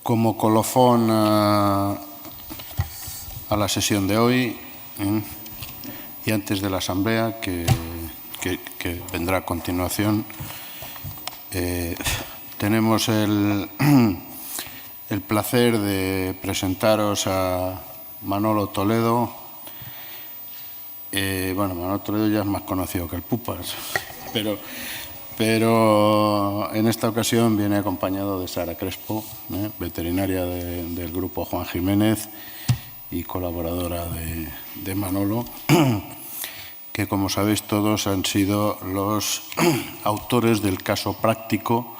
Como colofón a la sesión de hoy y antes de la asamblea que vendrá a continuación, tenemos el placer de presentaros a Manolo Toledo. Bueno, Manolo Toledo ya es más conocido que el Pupas, pero en esta ocasión viene acompañado de Sara Crespo, veterinaria del Grupo Juan Jiménez y colaboradora de Manolo, que, como sabéis todos, han sido los autores del caso práctico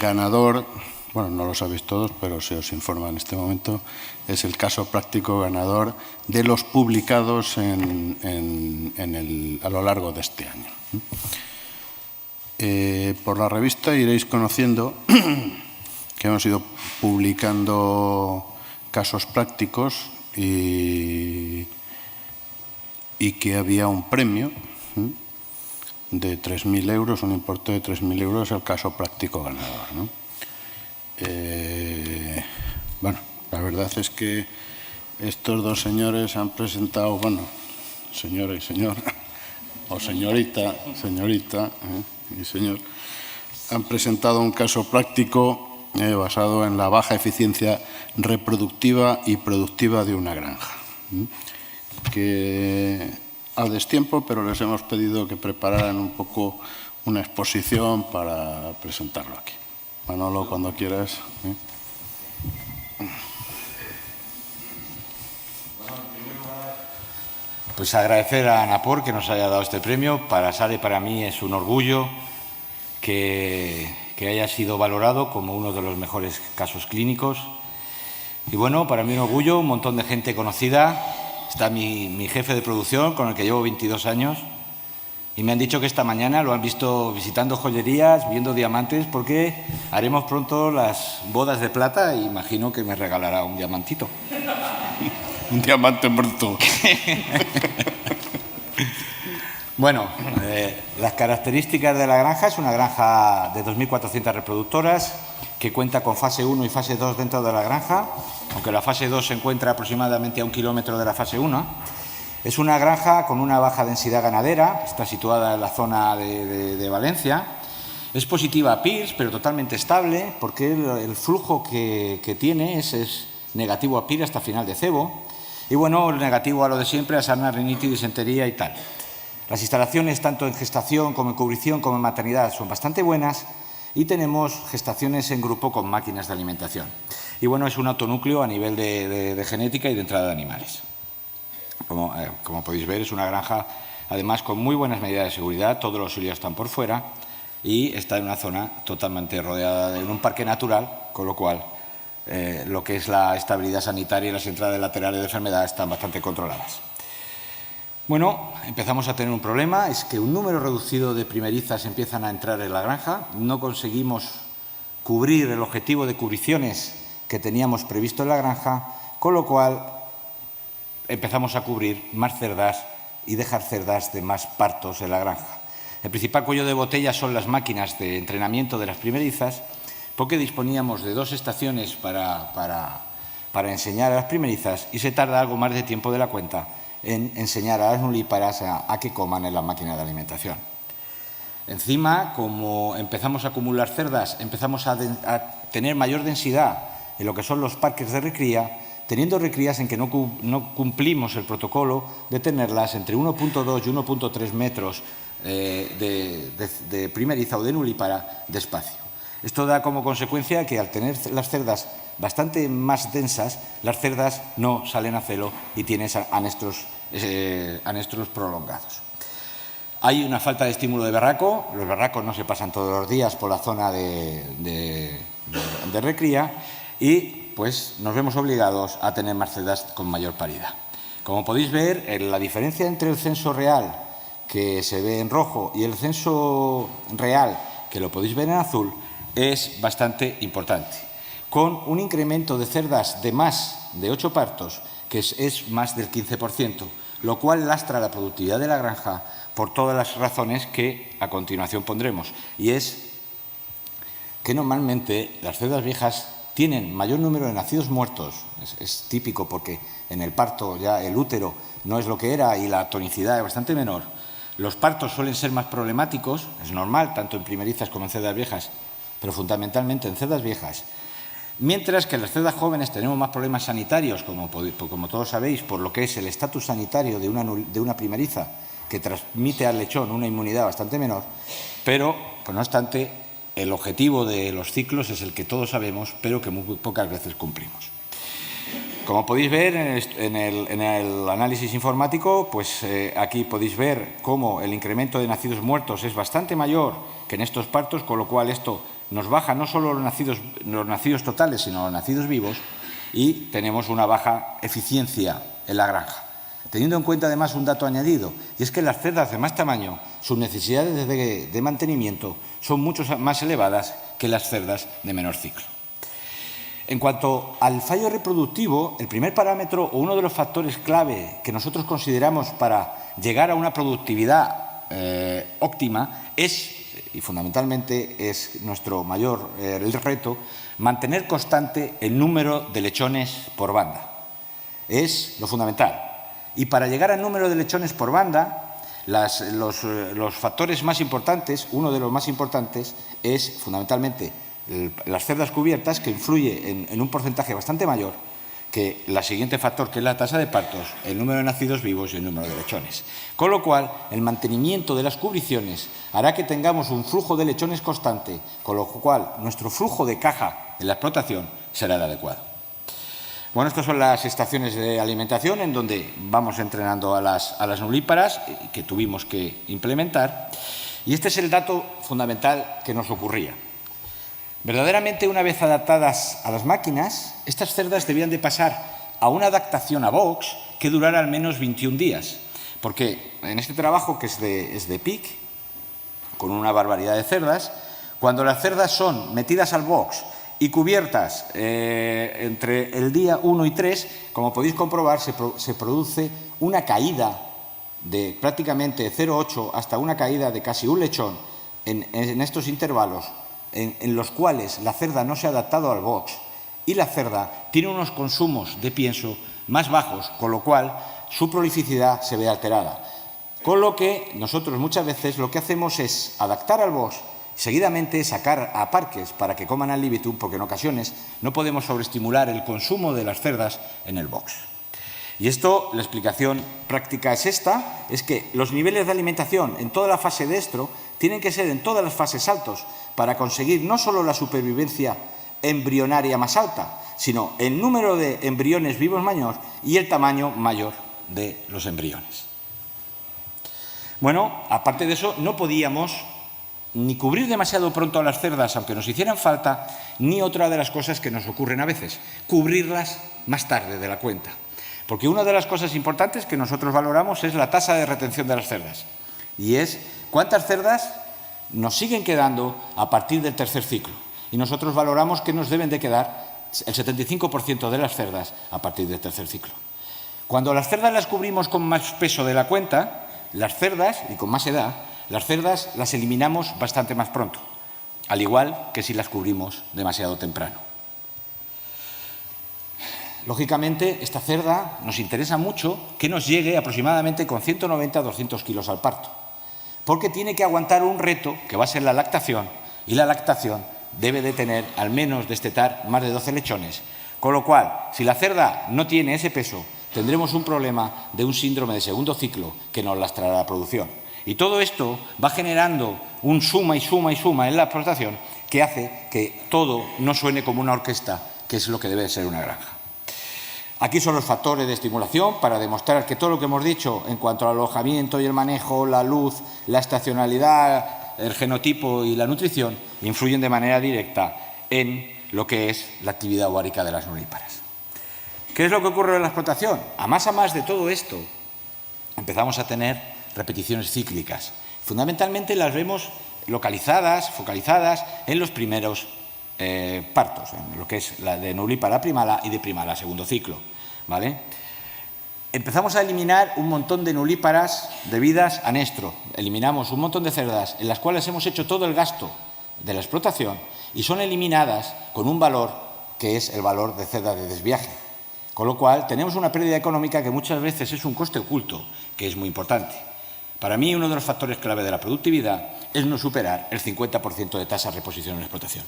ganador. Bueno, no lo sabéis todos, pero se os informa en este momento. Es el caso práctico ganador de los publicados a lo largo de este año. Por la revista iréis conociendo que hemos ido publicando casos prácticos y que había un premio de 3.000 euros, un importe de 3.000 euros, el caso práctico ganador, ¿no? Bueno, la verdad es que estos dos señores han presentado, bueno, señora y señor, o señorita y señor, han presentado un caso práctico basado en la baja eficiencia reproductiva y productiva de una granja, que a destiempo, pero les hemos pedido que prepararan un poco una exposición para presentarlo aquí. Manolo, cuando quieras. Pues agradecer a ANAPOR que nos haya dado este premio. Para Sara y para mí es un orgullo que haya sido valorado como uno de los mejores casos clínicos. Y bueno, para mí un orgullo, un montón de gente conocida. Está mi jefe de producción, con el que llevo 22 años, y me han dicho que esta mañana lo han visto visitando joyerías, viendo diamantes, porque haremos pronto las bodas de plata y imagino que me regalará un diamantito. Un diamante bruto. Bueno, las características de la granja: es una granja de 2.400 reproductoras que cuenta con fase 1 y fase 2 dentro de la granja, aunque la fase 2 se encuentra aproximadamente a 1 kilómetro de la fase 1. Es una granja con una baja densidad ganadera, está situada en la zona de Valencia. Es positiva a PIRS, pero totalmente estable, porque el flujo que tiene es negativo a PIRS hasta final de cebo. Y bueno, negativo a lo de siempre, a sarna, rinitis, disentería y tal. Las instalaciones, tanto en gestación como en cubrición como en maternidad, son bastante buenas, y tenemos gestaciones en grupo con máquinas de alimentación. Y bueno, es un autonúcleo a nivel de genética y de entrada de animales. Como podéis ver, es una granja, además, con muy buenas medidas de seguridad. Todos los auxilios están por fuera y está en una zona totalmente rodeada en un parque natural, con lo cual lo que es la estabilidad sanitaria y las entradas laterales de enfermedad están bastante controladas. Bueno, empezamos a tener un problema, es que un número reducido de primerizas empiezan a entrar en la granja. No conseguimos cubrir el objetivo de cubriciones que teníamos previsto en la granja, con lo cual empezamos a cubrir más cerdas y dejar cerdas de más partos en la granja. El principal cuello de botella son las máquinas de entrenamiento de las primerizas, porque disponíamos de 2 estaciones para enseñar a las primerizas y se tarda algo más de tiempo de la cuenta en enseñar a las nulíparas a que coman en la máquina de alimentación. Encima, como empezamos a acumular cerdas, empezamos a tener mayor densidad en lo que son los parques de recría, teniendo recrías en que no cumplimos el protocolo de tenerlas entre 1.2 y 1.3 metros de primeriza o de nulípara de espacio. Esto da como consecuencia que, al tener las cerdas bastante más densas, las cerdas no salen a celo y tienes anestros prolongados. Hay una falta de estímulo de berraco. Los berracos no se pasan todos los días por la zona de recría y pues nos vemos obligados a tener más cerdas con mayor paridad. Como podéis ver, la diferencia entre el censo real, que se ve en rojo, y el censo real, que lo podéis ver en azul, es bastante importante, con un incremento de cerdas de más de 8 partos, que es más del 15%, lo cual lastra la productividad de la granja por todas las razones que a continuación pondremos. Y es que normalmente las cerdas viejas tienen mayor número de nacidos muertos, es típico porque en el parto ya el útero no es lo que era y la tonicidad es bastante menor, los partos suelen ser más problemáticos, es normal, tanto en primerizas como en cerdas viejas, pero fundamentalmente en cerdas viejas. Mientras que en las cerdas jóvenes tenemos más problemas sanitarios, como todos sabéis, por lo que es el estatus sanitario de una primeriza que transmite al lechón una inmunidad bastante menor, pero, pues no obstante, el objetivo de los ciclos es el que todos sabemos, pero que muy pocas veces cumplimos. Como podéis ver en el análisis informático, pues aquí podéis ver cómo el incremento de nacidos muertos es bastante mayor que en estos partos, con lo cual esto nos baja no solo los nacidos totales, sino los nacidos vivos, y tenemos una baja eficiencia en la granja. Teniendo en cuenta además un dato añadido, y es que las cerdas de más tamaño, sus necesidades de mantenimiento son mucho más elevadas que las cerdas de menor ciclo. En cuanto al fallo reproductivo, el primer parámetro o uno de los factores clave que nosotros consideramos para llegar a una productividad óptima es, y fundamentalmente es nuestro mayor reto, mantener constante el número de lechones por banda. Es lo fundamental. Y para llegar al número de lechones por banda, los factores más importantes, uno de los más importantes, es fundamentalmente las cerdas cubiertas, que influye en un porcentaje bastante mayor que el siguiente factor, que es la tasa de partos, el número de nacidos vivos y el número de lechones. Con lo cual, el mantenimiento de las cubriciones hará que tengamos un flujo de lechones constante, con lo cual nuestro flujo de caja en la explotación será el adecuado. Bueno, estas son las estaciones de alimentación en donde vamos entrenando a las nulíparas que tuvimos que implementar. Y este es el dato fundamental que nos ocurría. Verdaderamente, una vez adaptadas a las máquinas, estas cerdas debían de pasar a una adaptación a box que durara al menos 21 días. Porque en este trabajo, que es de PIC, con una barbaridad de cerdas, cuando las cerdas son metidas al box y cubiertas entre el día 1 y 3, como podéis comprobar, se produce una caída de prácticamente 0,8 hasta una caída de casi un lechón en estos intervalos en los cuales la cerda no se ha adaptado al box y la cerda tiene unos consumos de pienso más bajos, con lo cual su prolificidad se ve alterada. Con lo que nosotros muchas veces lo que hacemos es adaptar al box, seguidamente sacar a parques para que coman al libitum, porque en ocasiones no podemos sobreestimular el consumo de las cerdas en el box. Y esto, la explicación práctica es esta, es que los niveles de alimentación en toda la fase de estro tienen que ser en todas las fases altos para conseguir no solo la supervivencia embrionaria más alta, sino el número de embriones vivos mayor y el tamaño mayor de los embriones. Bueno, aparte de eso, no podíamos ni cubrir demasiado pronto a las cerdas, aunque nos hicieran falta, ni otra de las cosas que nos ocurren a veces, cubrirlas más tarde de la cuenta. Porque una de las cosas importantes que nosotros valoramos es la tasa de retención de las cerdas. Y es cuántas cerdas nos siguen quedando a partir del tercer ciclo. Y nosotros valoramos que nos deben de quedar el 75% de las cerdas a partir del tercer ciclo. Cuando las cerdas las cubrimos con más peso de la cuenta, las cerdas, y con más edad, las cerdas las eliminamos bastante más pronto, al igual que si las cubrimos demasiado temprano. Lógicamente, esta cerda nos interesa mucho que nos llegue aproximadamente con 190 a 200 kilos al parto, porque tiene que aguantar un reto que va a ser la lactación, y la lactación debe de tener, al menos destetar, más de 12 lechones. Con lo cual, si la cerda no tiene ese peso, tendremos un problema de un síndrome de segundo ciclo que nos lastrará la producción. Y todo esto va generando un suma y suma y suma en la explotación que hace que todo no suene como una orquesta, que es lo que debe de ser una granja. Aquí son los factores de estimulación para demostrar que todo lo que hemos dicho en cuanto al alojamiento y el manejo, la luz, la estacionalidad, el genotipo y la nutrición influyen de manera directa en lo que es la actividad ovárica de las nulíparas. ¿Qué es lo que ocurre en la explotación? A más de todo esto, empezamos a tener repeticiones cíclicas. Fundamentalmente las vemos localizadas, focalizadas en los primeros partos, en lo que es la de nulípara primala y de primala segundo ciclo, ¿vale? Empezamos a eliminar un montón de nulíparas debidas a nestro. Eliminamos un montón de cerdas en las cuales hemos hecho todo el gasto de la explotación y son eliminadas con un valor que es el valor de cerdas de desviaje. Con lo cual, tenemos una pérdida económica que muchas veces es un coste oculto, que es muy importante. Para mí, uno de los factores clave de la productividad es no superar el 50% de tasa de reposición en explotación.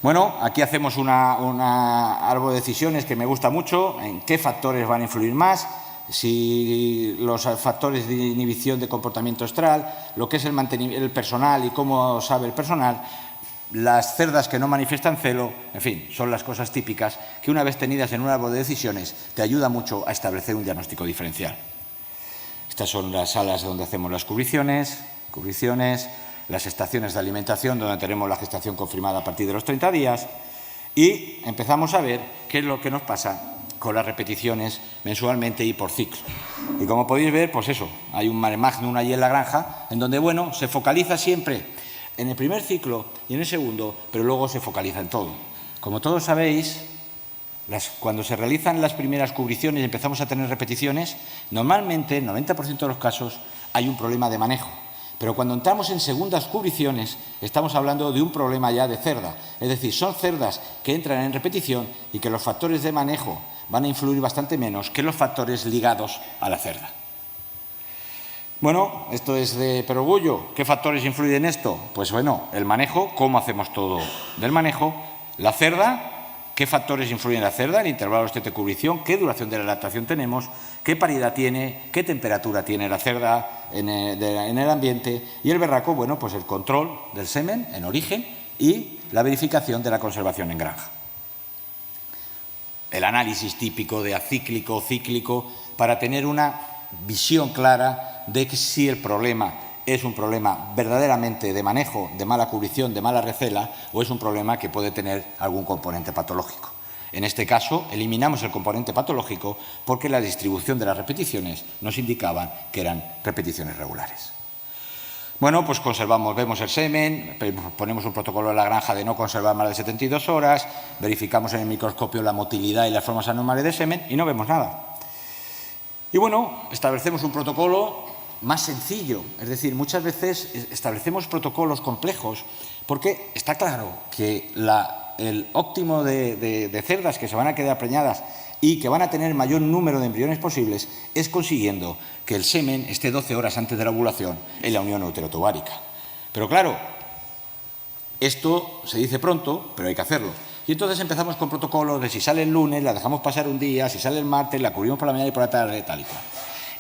Bueno, aquí hacemos un árbol de decisiones que me gusta mucho, en qué factores van a influir más, si los factores de inhibición de comportamiento estral, lo que es el personal y cómo sabe el personal, las cerdas que no manifiestan celo, en fin, son las cosas típicas que una vez tenidas en un árbol de decisiones te ayuda mucho a establecer un diagnóstico diferencial. Estas son las salas donde hacemos las cubriciones, las estaciones de alimentación donde tenemos la gestación confirmada a partir de los 30 días y empezamos a ver qué es lo que nos pasa con las repeticiones mensualmente y por ciclo. Y como podéis ver, pues eso, hay un mare magnum allí en la granja en donde, bueno, se focaliza siempre en el primer ciclo y en el segundo, pero luego se focaliza en todo. Como todos sabéis, cuando se realizan las primeras cubriciones y empezamos a tener repeticiones, normalmente, en 90% de los casos, hay un problema de manejo. Pero cuando entramos en segundas cubriciones, estamos hablando de un problema ya de cerda. Es decir, son cerdas que entran en repetición y que los factores de manejo van a influir bastante menos que los factores ligados a la cerda. Bueno, esto es de perogrullo. ¿Qué factores influyen en esto? Pues bueno, el manejo, cómo hacemos todo del manejo, la cerda, qué factores influyen en la cerda, el intervalo de cubrición, qué duración de la lactación tenemos, qué paridad tiene, qué temperatura tiene la cerda en el ambiente y el berraco, bueno, pues el control del semen en origen y la verificación de la conservación en granja. El análisis típico de acíclico o cíclico para tener una visión clara de que si el problema es un problema verdaderamente de manejo, de mala cubrición, de mala recela, o es un problema que puede tener algún componente patológico. En este caso, eliminamos el componente patológico porque la distribución de las repeticiones nos indicaban que eran repeticiones regulares. Bueno, pues vemos el semen, ponemos un protocolo en la granja de no conservar más de 72 horas, verificamos en el microscopio la motilidad y las formas anormales de semen y no vemos nada. Y bueno, establecemos un protocolo más sencillo, es decir, muchas veces establecemos protocolos complejos porque está claro que el óptimo de cerdas que se van a quedar preñadas y que van a tener el mayor número de embriones posibles es consiguiendo que el semen esté 12 horas antes de la ovulación en la unión uterotubárica. Pero claro, esto se dice pronto, pero hay que hacerlo. Y entonces empezamos con protocolos de si sale el lunes, la dejamos pasar un día, si sale el martes, la cubrimos por la mañana y por la tarde, tal y cual.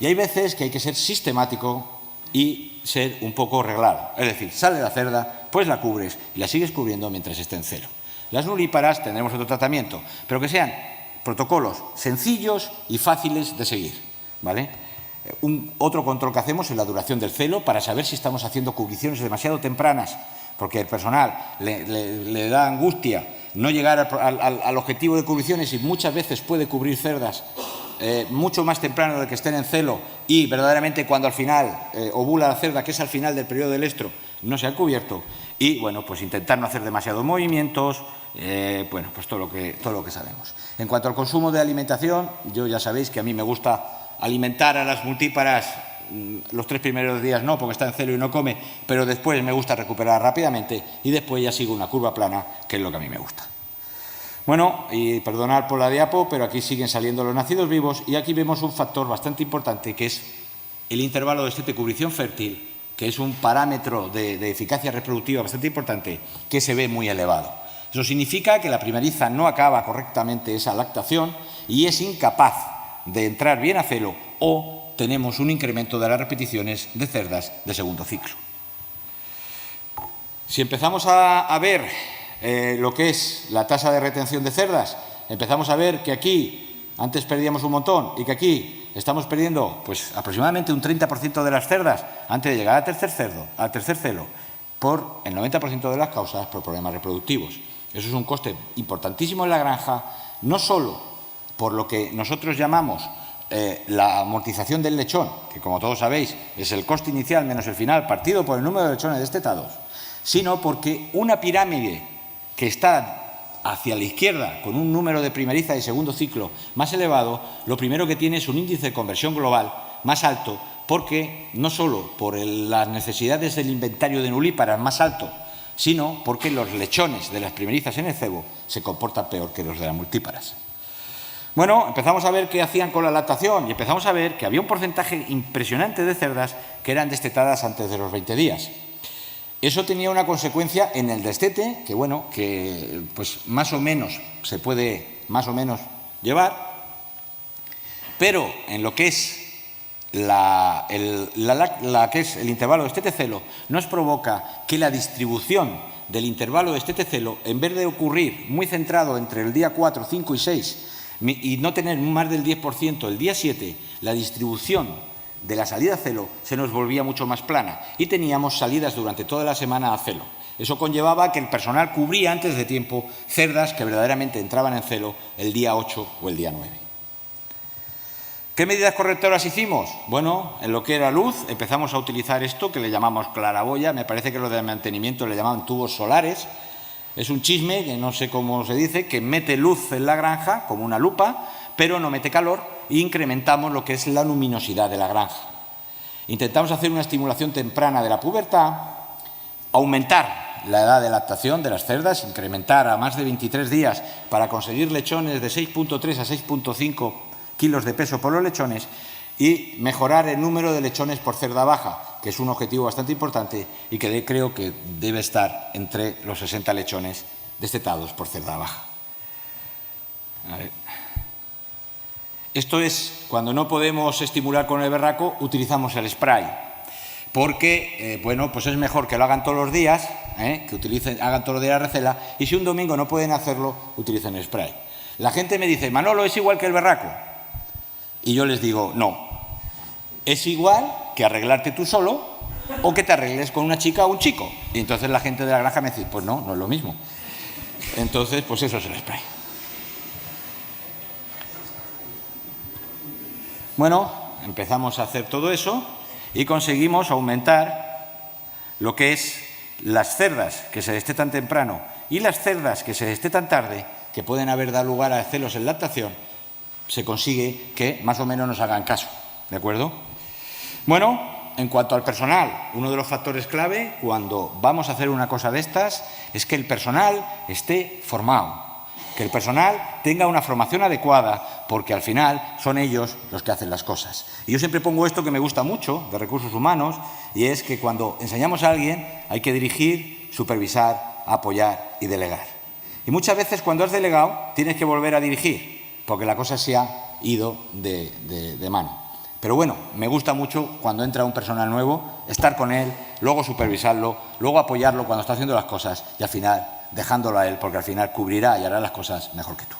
Y hay veces que hay que ser sistemático y ser un poco reglado. Es decir, sale la cerda, pues la cubres y la sigues cubriendo mientras esté en celo. Las nulíparas tendremos otro tratamiento, pero que sean protocolos sencillos y fáciles de seguir, ¿vale? Otro control que hacemos es la duración del celo para saber si estamos haciendo cubriciones demasiado tempranas, porque el personal le da angustia no llegar al objetivo de cubriciones y muchas veces puede cubrir cerdas mucho más temprano de que estén en celo y verdaderamente cuando al final ovula la cerda, que es al final del periodo del estro, no se han cubierto. Y bueno, pues intentar no hacer demasiados movimientos, bueno, pues todo lo que sabemos. En cuanto al consumo de alimentación, yo ya sabéis que a mí me gusta alimentar a las multíparas los 3 primeros días no, porque está en celo y no come, pero después me gusta recuperar rápidamente y después ya sigo una curva plana, que es lo que a mí me gusta. Bueno, y perdonad por la diapo, pero aquí siguen saliendo los nacidos vivos y aquí vemos un factor bastante importante que es el intervalo de cubrición fértil, que es un parámetro de eficacia reproductiva bastante importante, que se ve muy elevado. Eso significa que la primeriza no acaba correctamente esa lactación y es incapaz de entrar bien a celo o tenemos un incremento de las repeticiones de cerdas de segundo ciclo. Si empezamos a ver lo que es la tasa de retención de cerdas, empezamos a ver que aquí antes perdíamos un montón y que aquí estamos perdiendo pues aproximadamente un 30% de las cerdas antes de llegar al tercer celo, por el 90% de las causas por problemas reproductivos. Eso es un coste importantísimo en la granja, no solo por lo que nosotros llamamos la amortización del lechón, que como todos sabéis es el coste inicial menos el final partido por el número de lechones destetados, sino porque una pirámide que está hacia la izquierda con un número de primeriza y segundo ciclo más elevado, lo primero que tiene es un índice de conversión global más alto, porque no solo por las necesidades del inventario de nulíparas más alto, sino porque los lechones de las primerizas en el cebo se comportan peor que los de las multíparas. Bueno, empezamos a ver qué hacían con la lactación y empezamos a ver que había un porcentaje impresionante de cerdas que eran destetadas antes de los 20 días. Eso tenía una consecuencia en el destete, que bueno, que pues más o menos se puede llevar, pero en lo que es el intervalo destete-celo nos provoca que la distribución del intervalo destete-celo, en vez de ocurrir muy centrado entre el día 4, 5 y 6 y no tener más del 10% el día 7, la distribución de la salida a celo se nos volvía mucho más plana y teníamos salidas durante toda la semana a celo. Eso conllevaba que el personal cubría antes de tiempo cerdas que verdaderamente entraban en celo el día 8 o el día 9. ¿Qué medidas correctoras hicimos? Bueno, en lo que era luz empezamos a utilizar esto que le llamamos claraboya, me parece que lo de mantenimiento le llamaban tubos solares. Es un chisme, que no sé cómo se dice, que mete luz en la granja como una lupa, pero no mete calor, e incrementamos lo que es la luminosidad de la granja. Intentamos hacer una estimulación temprana de la pubertad, aumentar la edad de lactación de las cerdas, incrementar a más de 23 días para conseguir lechones de 6,3 a 6,5 kilos de peso por los lechones y mejorar el número de lechones por cerda baja, que es un objetivo bastante importante y que creo que debe estar entre los 60 lechones destetados por cerda baja. A ver. Esto es, cuando no podemos estimular con el berraco, utilizamos el spray, porque bueno, pues es mejor que lo hagan todos los días, que hagan todos los días la recela, y si un domingo no pueden hacerlo, utilicen el spray. La gente me dice, Manolo, ¿es igual que el berraco? Y yo les digo, no, es igual que arreglarte tú solo o que te arregles con una chica o un chico. Y entonces la gente de la granja me dice, pues no, no es lo mismo. Entonces, pues eso es el spray. Bueno, empezamos a hacer todo eso y conseguimos aumentar lo que es las cerdas que se destetan temprano y las cerdas que se destetan tarde, que pueden haber dado lugar a celos en lactación, se consigue que más o menos nos hagan caso, ¿de acuerdo? Bueno, en cuanto al personal, uno de los factores clave cuando vamos a hacer una cosa de estas es que el personal esté formado, que el personal tenga una formación adecuada, porque al final son ellos los que hacen las cosas. Y yo siempre pongo esto que me gusta mucho de recursos humanos, y es que cuando enseñamos a alguien hay que dirigir, supervisar, apoyar y delegar. Y muchas veces cuando has delegado tienes que volver a dirigir, porque la cosa se ha ido de mano. Pero bueno, me gusta mucho cuando entra un personal nuevo, estar con él, luego supervisarlo, luego apoyarlo cuando está haciendo las cosas y al final dejándolo a él, porque al final cubrirá y hará las cosas mejor que tú.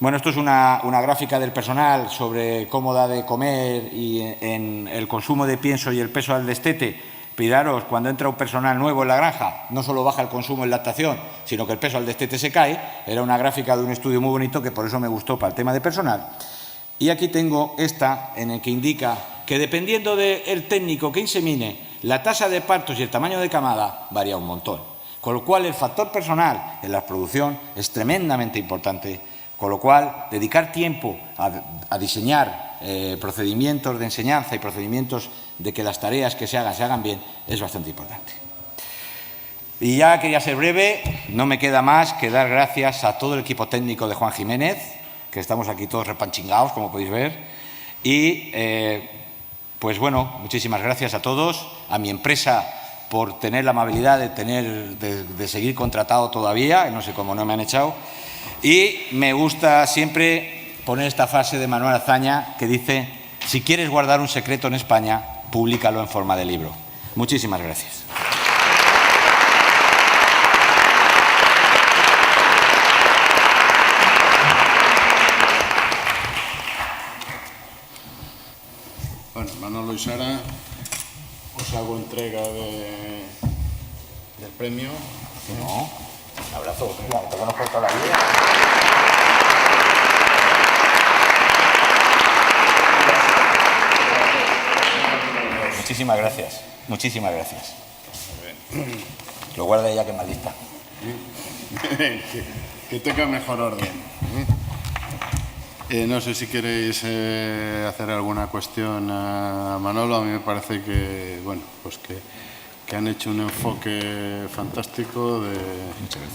Bueno, esto es una gráfica del personal sobre cómo da de comer y en el consumo de pienso y el peso al destete. Miraros, cuando entra un personal nuevo en la granja, no solo baja el consumo en lactación, sino que el peso al destete se cae. Era una gráfica de un estudio muy bonito que por eso me gustó para el tema de personal. Y aquí tengo esta en el que indica que dependiendo del técnico que insemine, la tasa de partos y el tamaño de camada varía un montón. Con lo cual el factor personal en la producción es tremendamente importante. Con lo cual dedicar tiempo a diseñar procedimientos de enseñanza y procedimientos de que las tareas que se hagan bien es bastante importante. Y ya quería ser breve, no me queda más que dar gracias a todo el equipo técnico de Juan Jiménez, que estamos aquí todos repanchingados, como podéis ver, y pues bueno, muchísimas gracias a todos, a mi empresa por tener la amabilidad de seguir contratado todavía, no sé cómo no me han echado, y me gusta siempre poner esta frase de Manuel Azaña que dice: si quieres guardar un secreto en España, públicalo en forma de libro. Muchísimas gracias. Bueno, Manolo y Sara, os hago entrega del premio. No, un abrazo, mira, que nos cortó la vida. Muchísimas gracias, muchísimas gracias. Lo guarda ya que es maldita. Que tenga mejor orden. No sé si queréis hacer alguna cuestión a Manolo. A mí me parece que, bueno, pues que que han hecho un enfoque fantástico,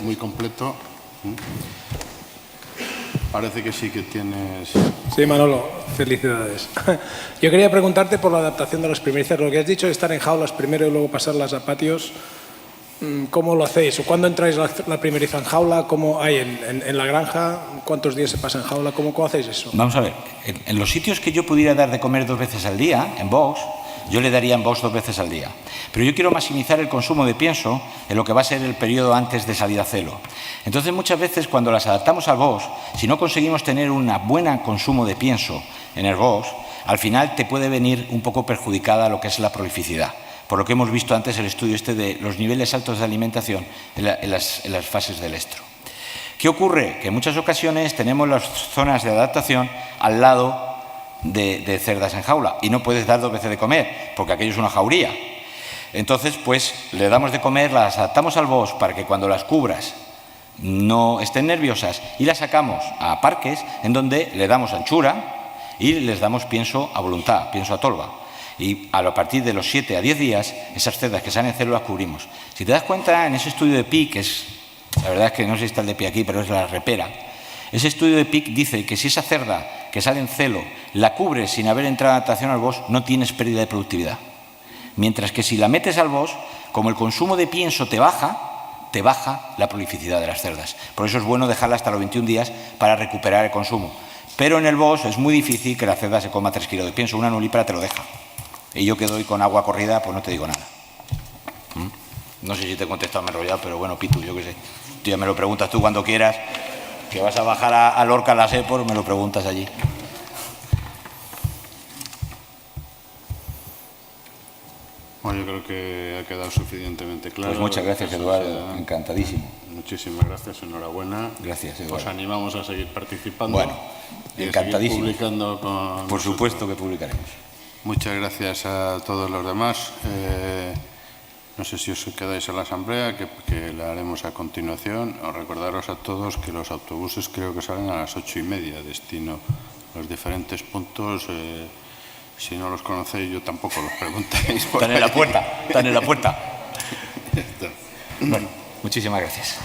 muy completo. Parece que sí que tienes... Sí, Manolo, felicidades. Yo quería preguntarte por la adaptación de las primicias. Lo que has dicho de estar en jaulas primero y luego pasarlas a patios, ¿cómo lo hacéis? ¿O cuándo entráis la primeriza en jaula? ¿Cómo hay en la granja? ¿Cuántos días se pasa en jaula? ¿Cómo hacéis eso? Vamos a ver, en los sitios que yo pudiera dar de comer 2 veces al día, en box, yo le daría en box 2 veces al día. Pero yo quiero maximizar el consumo de pienso en lo que va a ser el periodo antes de salir a celo. Entonces, muchas veces, cuando las adaptamos al box, si no conseguimos tener un buen consumo de pienso en el box, al final te puede venir un poco perjudicada lo que es la prolificidad. Por lo que hemos visto antes el estudio de los niveles altos de alimentación en las fases del estro. ¿Qué ocurre? Que en muchas ocasiones tenemos las zonas de adaptación al lado de cerdas en jaula y no puedes dar 2 veces de comer porque aquello es una jauría. Entonces, pues le damos de comer, las adaptamos al box para que cuando las cubras no estén nerviosas y las sacamos a parques en donde le damos anchura y les damos pienso a voluntad, pienso a tolva. Y a partir de los 7 a 10 días, esas cerdas que salen en celo las cubrimos. Si te das cuenta, en ese estudio de PIC, la verdad es que no sé si está el de PIC aquí, pero es la repera, ese estudio de PIC dice que si esa cerda que sale en celo la cubres sin haber entrado en adaptación al box, no tienes pérdida de productividad. Mientras que si la metes al box, como el consumo de pienso te baja la prolificidad de las cerdas. Por eso es bueno dejarla hasta los 21 días para recuperar el consumo. Pero en el box es muy difícil que la cerda se coma 3 kilos de pienso. Una nulípara te lo deja. Y yo que doy con agua corrida, pues no te digo nada. No sé si te he contestado, me he enrollado, pero bueno, Pitu, yo qué sé. Tú ya me lo preguntas tú cuando quieras. Que vas a bajar a Lorca, a la Sepor, me lo preguntas allí. Bueno, yo creo que ha quedado suficientemente claro. Pues muchas gracias, Eduardo. Encantadísimo. Muchísimas gracias, enhorabuena. Gracias, Eduardo. Os animamos a seguir participando. Bueno, y encantadísimo. A seguir publicando con Por supuesto que publicaremos. Muchas gracias a todos los demás. No sé si os quedáis en la asamblea, que la haremos a continuación. Os recordaros a todos que los autobuses creo que salen a las 8:30, destino los diferentes puntos. Si no los conocéis, yo tampoco los preguntéis. Están en la puerta, están en la puerta. Bueno, muchísimas gracias.